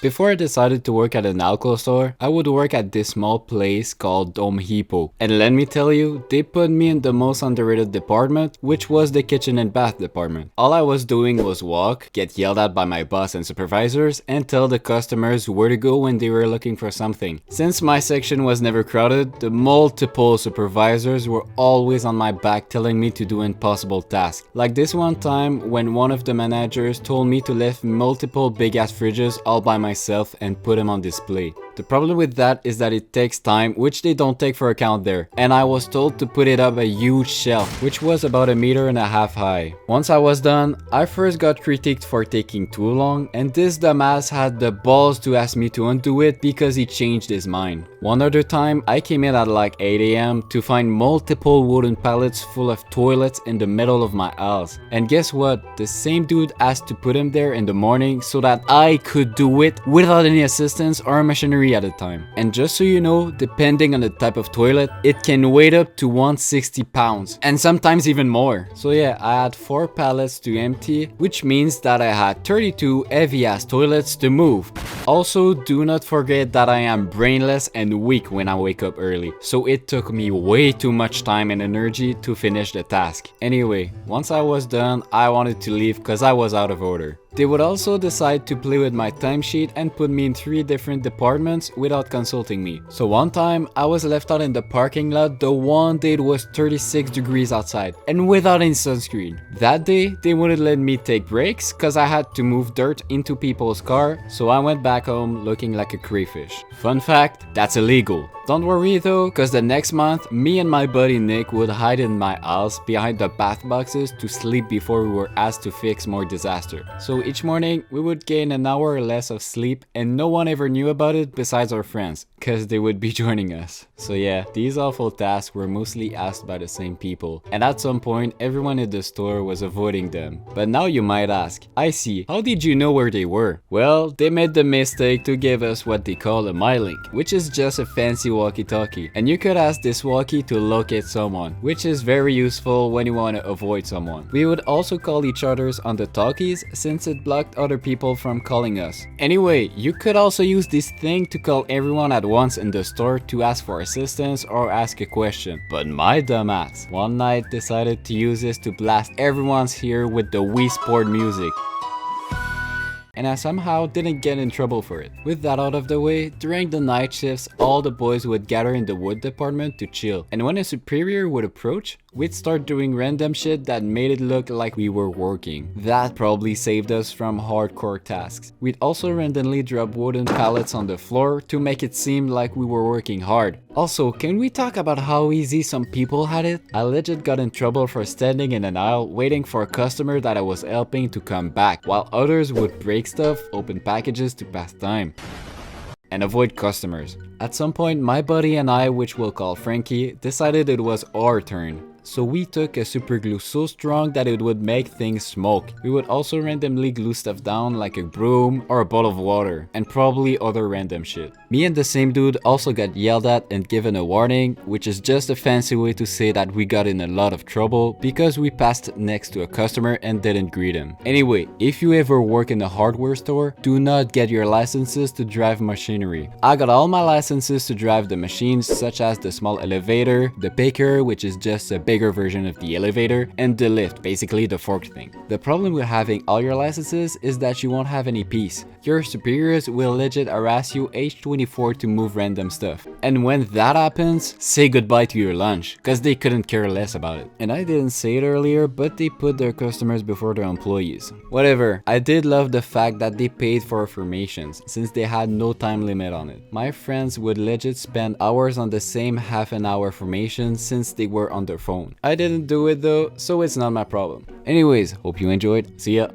Before I decided to work at an alcohol store, I would work at this small place called Dom Hippo. And let me tell you, they put me in the most underrated department, which was the kitchen and bath department. All I was doing was walk, get yelled at by my boss and supervisors, and tell the customers where to go when they were looking for something. Since my section was never crowded, the multiple supervisors were always on my back telling me to do impossible tasks. Like this one time when one of the managers told me to lift multiple big ass fridges all by myself and put them on display. The problem with that is that it takes time, which they don't take for account there, and I was told to put it up a huge shelf, which was about 1.5 meters high. Once I was done, I first got critiqued for taking too long, and this dumbass had the balls to ask me to undo it because he changed his mind. One other time, I came in at like 8 AM to find multiple wooden pallets full of toilets in the middle of my aisles. And guess what? The same dude asked to put them there in the morning so that I could do it without any assistance or machinery at a time. And just so you know, depending on the type of toilet, it can weigh up to 160 pounds and sometimes even more. So yeah, I had 4 pallets to empty, which means that I had 32 heavy ass toilets to move. Also, do not forget that I am brainless and weak when I wake up early, so it took me way too much time and energy to finish the task. Anyway, once I was done, I wanted to leave cause I was out of order. They would also decide to play with my timesheet and put me in 3 different departments without consulting me. So one time, I was left out in the parking lot the one day it was 36 degrees outside and without any sunscreen. That day, they wouldn't let me take breaks cause I had to move dirt into people's car, so I went back home looking like a crayfish. Fun fact, that's illegal. Don't worry though, cause the next month, me and my buddy Nick would hide in my house behind the bath boxes to sleep before we were asked to fix more disaster. So each morning, we would gain an hour or less of sleep and no one ever knew about it besides our friends, cause they would be joining us. So yeah, these awful tasks were mostly asked by the same people, and at some point, everyone in the store was avoiding them. But now you might ask, I see, how did you know where they were? Well, they made the mistake to give us what they call a MyLink, which is just a fancy walkie-talkie, and you could ask this walkie to locate someone, which is very useful when you want to avoid someone. We would also call each other's on the talkies since it blocked other people from calling us. Anyway, you could also use this thing to call everyone at once in the store to ask for assistance or ask a question. But my dumbass one night decided to use this to blast everyone's ear with the Wii Sport music. And I somehow didn't get in trouble for it. With that out of the way, during the night shifts, all the boys would gather in the wood department to chill. And when a superior would approach, we'd start doing random shit that made it look like we were working. That probably saved us from hardcore tasks. We'd also randomly drop wooden pallets on the floor to make it seem like we were working hard. Also, can we talk about how easy some people had it? I legit got in trouble for standing in an aisle waiting for a customer that I was helping to come back, while others would break stuff, open packages to pass time, and avoid customers. At some point, my buddy and I, which we'll call Frankie, decided it was our turn. So we took a super glue so strong that it would make things smoke. We would also randomly glue stuff down like a broom or a bottle of water, and probably other random shit. Me and the same dude also got yelled at and given a warning, which is just a fancy way to say that we got in a lot of trouble because we passed next to a customer and didn't greet him. Anyway, if you ever work in a hardware store, do not get your licenses to drive machinery. I got all my licenses to drive the machines such as the small elevator, the picker, which is just a bigger version of the elevator, and the lift, basically the forked thing. The problem with having all your licenses is that you won't have any peace. Your superiors will legit harass you age 24 to move random stuff. And when that happens, say goodbye to your lunch, cause they couldn't care less about it. And I didn't say it earlier, but they put their customers before their employees. Whatever, I did love the fact that they paid for affirmations, since they had no time limit on it. My friends would legit spend hours on the same half-an-hour affirmation since they were on their phone. I didn't do it though, so it's not my problem. Anyways, hope you enjoyed. See ya.